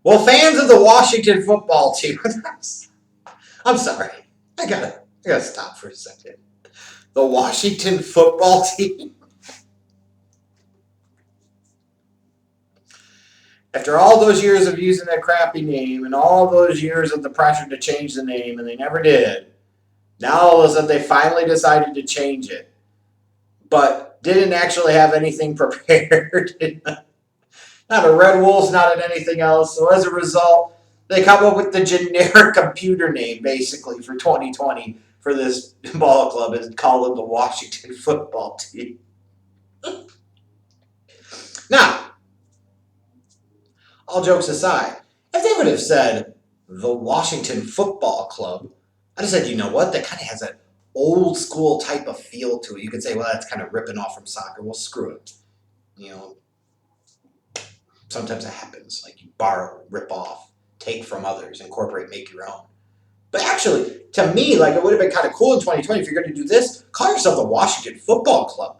Well, fans of the Washington football team. I'm sorry. I gotta stop for a second. The Washington football team. After all those years of using that crappy name and all those years of the pressure to change the name, and they never did, now all of a sudden they finally decided to change it, but didn't actually have anything prepared. Not a Red Wolves, not at anything else. So as a result, they come up with the generic computer name basically for 2020 for this ball club and call it the Washington football team. Now, all jokes aside, if they would have said the Washington football club, I'd have said, you know what, that kind of has an old school type of feel to it. You could say, well, that's kind of ripping off from soccer. Well, screw it. You know, sometimes it happens. Like you borrow, rip off, take from others, incorporate, make your own. But actually, to me, like it would have been kind of cool in 2020 if you're going to do this. Call yourself the Washington Football Club.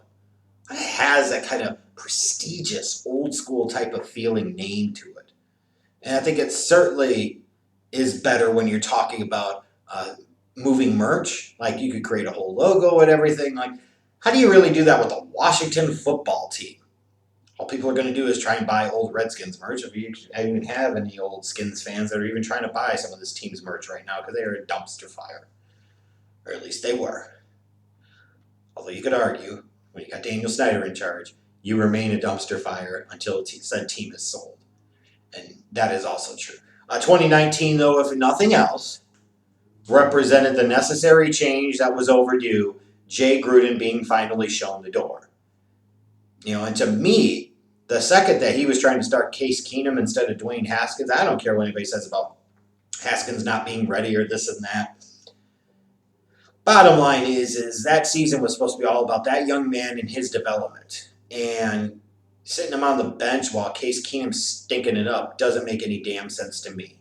It has that kind of prestigious, old school type of feeling name to it, and I think it certainly is better when you're talking about moving merch. Like you could create a whole logo and everything. Like, how do you really do that with the Washington Football Team? All people are going to do is try and buy old Redskins merch. If you even have any old Skins fans that are even trying to buy some of this team's merch right now because they are a dumpster fire. Or at least they were. Although you could argue, when you got Daniel Snyder in charge, you remain a dumpster fire until said team is sold. And that is also true. 2019, though, if nothing else, represented the necessary change that was overdue, Jay Gruden being finally shown the door. You know, and to me, the second that he was trying to start Case Keenum instead of Dwayne Haskins, I don't care what anybody says about Haskins not being ready or this and that. Bottom line is that season was supposed to be all about that young man and his development. And sitting him on the bench while Case Keenum's stinking it up doesn't make any damn sense to me.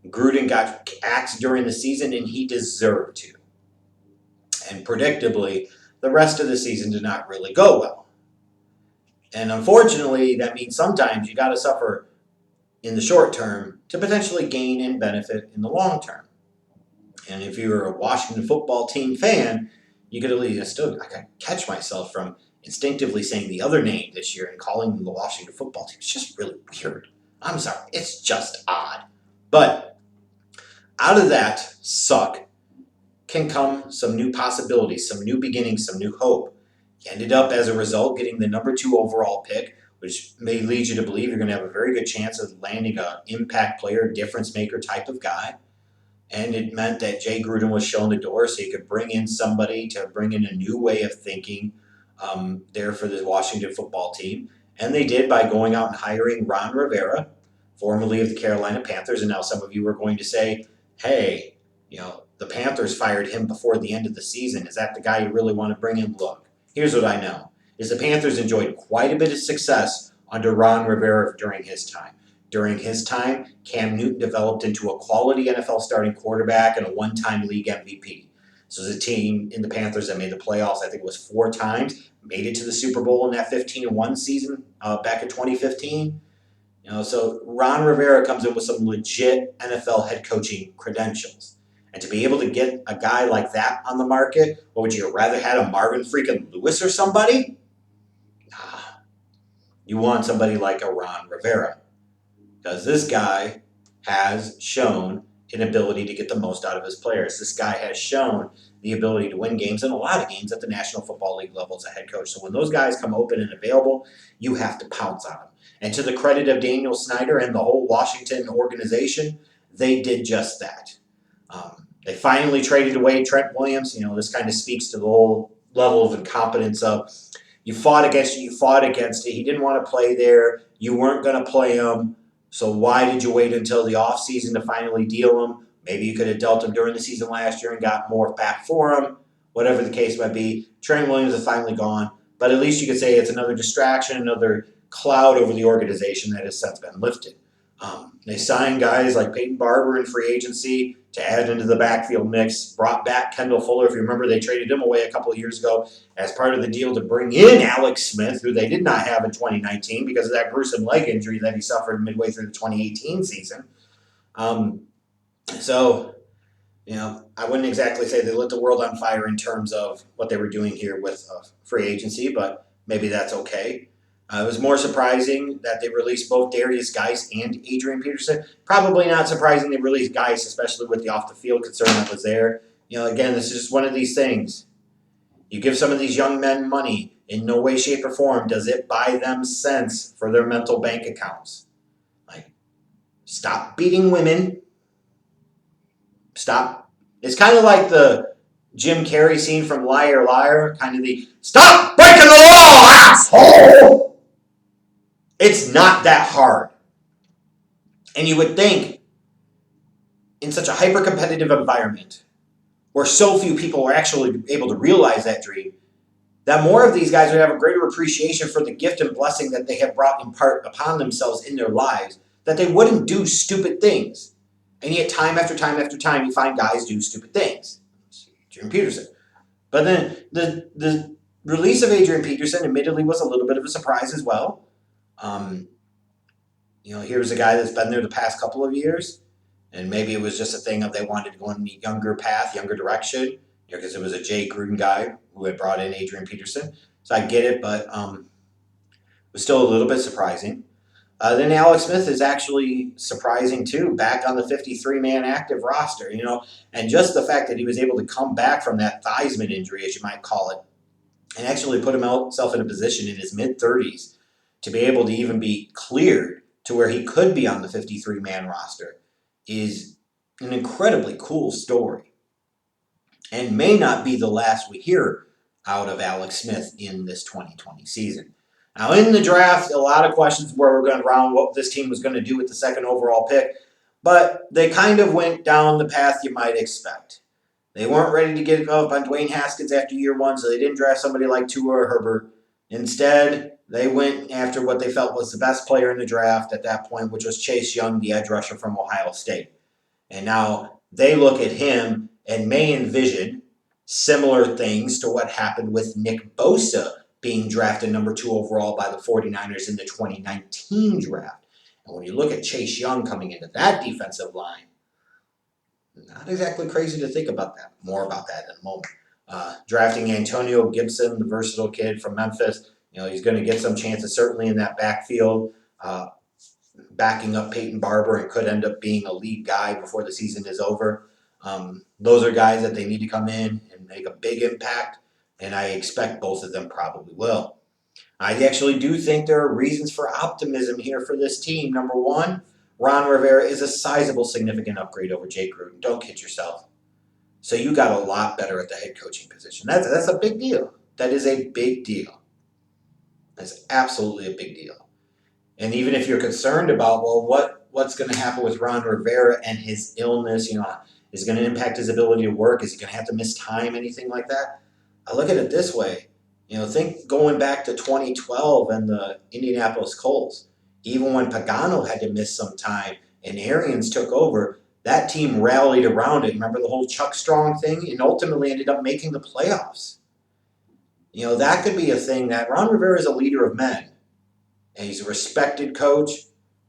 Gruden got axed during the season, and he deserved to. And predictably, the rest of the season did not really go well. And unfortunately, that means sometimes you got to suffer in the short term to potentially gain and benefit in the long term. And if you're a Washington football team fan, you could at least I could catch myself from instinctively saying the other name this year and calling them the Washington football team. It's just really weird. I'm sorry. It's just odd. But out of that suck can come some new possibilities, some new beginnings, some new hope. You ended up, as a result, getting the number 2 overall pick, which may lead you to believe you're going to have a very good chance of landing an impact player, difference maker type of guy. And it meant that Jay Gruden was shown the door so he could bring in somebody to bring in a new way of thinking there for the Washington football team. And they did by going out and hiring Ron Rivera, formerly of the Carolina Panthers. And now some of you are going to say, hey, you know, the Panthers fired him before the end of the season. Is that the guy you really want to bring in? Look, here's what I know, is the Panthers enjoyed quite a bit of success under Ron Rivera during his time. During his time, Cam Newton developed into a quality NFL starting quarterback and a one-time league MVP. So there's a team in the Panthers that made the playoffs, I think it was 4 times, made it to the Super Bowl in that 15-1 season back in 2015. You know, so Ron Rivera comes in with some legit NFL head coaching credentials. And to be able to get a guy like that on the market, what would you rather had a Marvin freaking Lewis or somebody? Nah. You want somebody like a Ron Rivera. Because this guy has shown an ability to get the most out of his players. This guy has shown the ability to win games, and a lot of games at the National Football League level as a head coach. So when those guys come open and available, you have to pounce on them. And to the credit of Daniel Snyder and the whole Washington organization, they did just that. They finally traded away Trent Williams. You know, this kind of speaks to the whole level of incompetence of you fought against it. He didn't want to play there. You weren't going to play him. So why did you wait until the offseason to finally deal him? Maybe you could have dealt him during the season last year and got more back for him. Whatever the case might be, Trent Williams is finally gone. But at least you could say it's another distraction, another cloud over the organization that has since been lifted. They signed guys like Peyton Barber in free agency to add into the backfield mix. Brought back Kendall Fuller. If you remember, they traded him away a couple of years ago as part of the deal to bring in Alex Smith, who they did not have in 2019 because of that gruesome leg injury that he suffered midway through the 2018 season. Um, so, I wouldn't exactly say they lit the world on fire in terms of what they were doing here with free agency, but maybe that's okay. It was more surprising that they released both Darius Geis and Adrian Peterson. Probably not surprising they released Geis, especially with the off the field concern that was there. Again, this is just one of these things. You give some of these young men money, in no way, shape, or form does it buy them sense for their mental bank accounts. Like, stop beating women. Stop. It's kind of like the Jim Carrey scene from Liar Liar, kind of the stop breaking the law, asshole! It's not that hard. And you would think, in such a hyper-competitive environment, where so few people are actually able to realize that dream, that more of these guys would have a greater appreciation for the gift and blessing that they have brought in part upon themselves in their lives, that they wouldn't do stupid things. And yet, time after time after time, you find guys do stupid things. Adrian Peterson. But then the release of Adrian Peterson, admittedly, was a little bit of a surprise as well. Here's a guy that's been there the past couple of years, and maybe it was just a thing of they wanted to go in a younger path, younger direction, because it was a Jay Gruden guy who had brought in Adrian Peterson. So I get it, but it was still a little bit surprising. Then Alex Smith is actually surprising too, back on the 53-man active roster, and just the fact that he was able to come back from that Theismann injury, as you might call it, and actually put himself in a position in his mid-30s to be able to even be cleared to where he could be on the 53-man roster is an incredibly cool story, and may not be the last we hear out of Alex Smith in this 2020 season. Now, in the draft, a lot of questions were going around what this team was going to do with the second overall pick, but they kind of went down the path you might expect. They weren't ready to give up on Dwayne Haskins after year one, so they didn't draft somebody like Tua or Herbert. Instead, they went after what they felt was the best player in the draft at that point, which was Chase Young, the edge rusher from Ohio State. And now they look at him and may envision similar things to what happened with Nick Bosa being drafted number 2 overall by the 49ers in the 2019 draft. And when you look at Chase Young coming into that defensive line, not exactly crazy to think about that. More about that in a moment. Drafting Antonio Gibson, the versatile kid from Memphis, he's going to get some chances certainly in that backfield, backing up Peyton Barber, and could end up being a lead guy before the season is over. Those are guys that they need to come in and make a big impact, and I expect both of them probably will. I actually do think there are reasons for optimism here for this team. Number one, Ron Rivera is a sizable, significant upgrade over Jay Gruden. Don't kid yourself. So you got a lot better at the head coaching position. That's a big deal. That is a big deal. That's absolutely a big deal. And even if you're concerned about, what's going to happen with Ron Rivera and his illness, is it going to impact his ability to work? Is he going to have to miss time, anything like that? I look at it this way. Think going back to 2012 and the Indianapolis Colts. Even when Pagano had to miss some time and Arians took over, that team rallied around it. Remember the whole Chuck Strong thing? And ultimately ended up making the playoffs. That could be a thing that Ron Rivera is a leader of men. And he's a respected coach.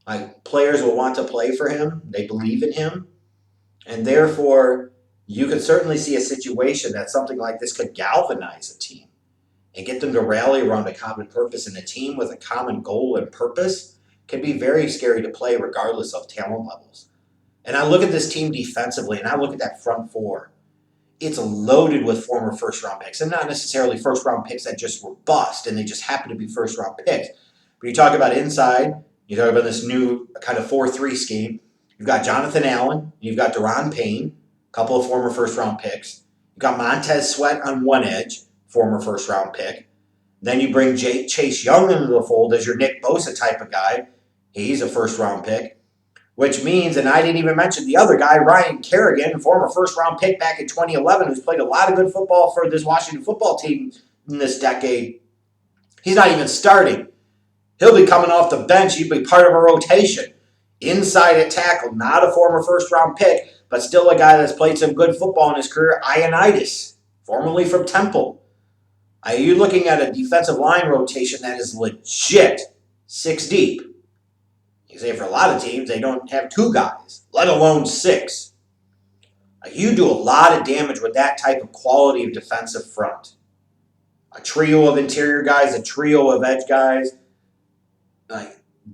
Like, players will want to play for him. They believe in him. And therefore, you could certainly see a situation that something like this could galvanize a team and get them to rally around a common purpose. And a team with a common goal and purpose can be very scary to play regardless of talent levels. And I look at this team defensively, and I look at that front four. It's loaded with former first-round picks, and not necessarily first-round picks that just were bust, and they just happen to be first-round picks. But you talk about inside, you talk about this new kind of 4-3 scheme. You've got Jonathan Allen, you've got Deron Payne, a couple of former first-round picks. You've got Montez Sweat on one edge, former first-round pick. Then you bring Chase Young into the fold as your Nick Bosa type of guy. He's a first-round pick. Which means, and I didn't even mention the other guy, Ryan Kerrigan, former first-round pick back in 2011, who's played a lot of good football for this Washington football team in this decade. He's not even starting. He'll be coming off the bench. He'll be part of a rotation. inside at tackle, not a former first-round pick, but still a guy that's played some good football in his career, Ioannidis, formerly from Temple. You're looking at a defensive line rotation that is legit 6 deep. You say for a lot of teams, they don't have 2 guys, let alone 6. You do a lot of damage with that type of quality of defensive front. A trio of interior guys, a trio of edge guys.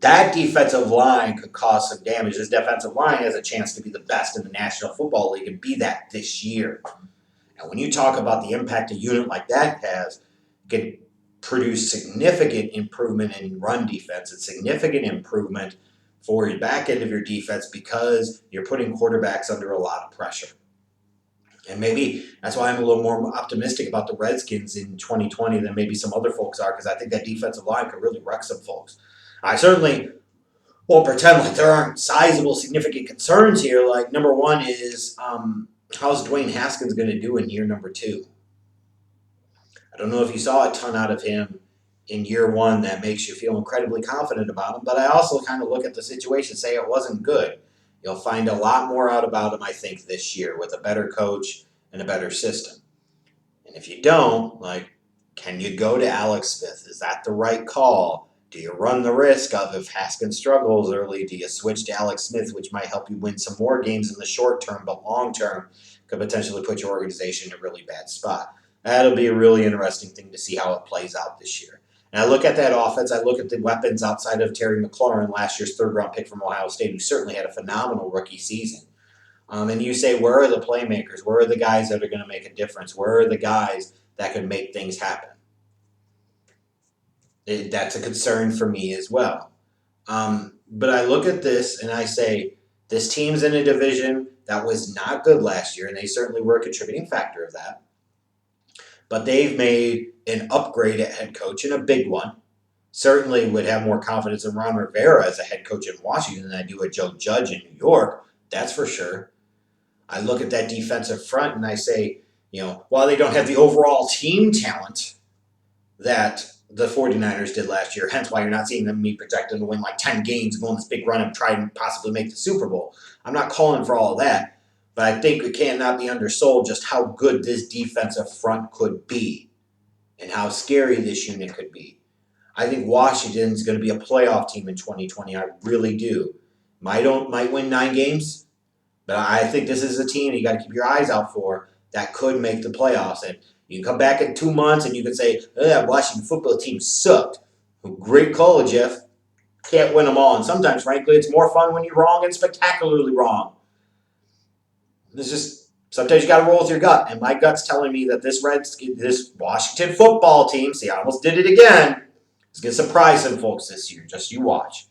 That defensive line could cause some damage. This defensive line has a chance to be the best in the National Football League and be that this year. And when you talk about the impact a unit like that has, it can produce significant improvement in run defense and significant improvement for the back end of your defense because you're putting quarterbacks under a lot of pressure. And maybe that's why I'm a little more optimistic about the Redskins in 2020 than maybe some other folks are, because I think that defensive line could really wreck some folks. I certainly won't pretend like there aren't sizable, significant concerns here. Like, number one is, how's Dwayne Haskins going to do in year number 2? I don't know if you saw a ton out of him in year 1 that makes you feel incredibly confident about him, but I also kind of look at the situation and say it wasn't good. You'll find a lot more out about him, I think, this year with a better coach and a better system. And if you don't, can you go to Alex Smith? Is that the right call? Do you run the risk of, if Haskins struggles early, do you switch to Alex Smith, which might help you win some more games in the short term, but long term could potentially put your organization in a really bad spot? That'll be a really interesting thing to see how it plays out this year. And I look at that offense, I look at the weapons outside of Terry McLaurin, last year's 3rd-round pick from Ohio State, who certainly had a phenomenal rookie season. And you say, where are the playmakers? Where are the guys that are going to make a difference? Where are the guys that can make things happen? That's a concern for me as well. But I look at this and I say, this team's in a division that was not good last year, and they certainly were a contributing factor of that. But they've made an upgrade at head coach, and a big one. Certainly would have more confidence in Ron Rivera as a head coach in Washington than I do with Joe Judge in New York. That's for sure. I look at that defensive front and I say, while they don't have the overall team talent that the 49ers did last year, hence why you're not seeing them be projected to win 10 games, go on this big run and try and possibly make the Super Bowl. I'm not calling for all of that. But I think it cannot be undersold just how good this defensive front could be and how scary this unit could be. I think Washington's going to be a playoff team in 2020. I really do. Might win 9 games, but I think this is a team you got to keep your eyes out for that could make the playoffs. And you can come back in 2 months and you can say, that Washington football team sucked. Great call, Jeff. Can't win them all. And sometimes, frankly, it's more fun when you're wrong and spectacularly wrong. It's just, sometimes you got to roll with your gut. And my gut's telling me that this Washington football team, see, I almost did it again, is going to surprise some folks this year. Just you watch.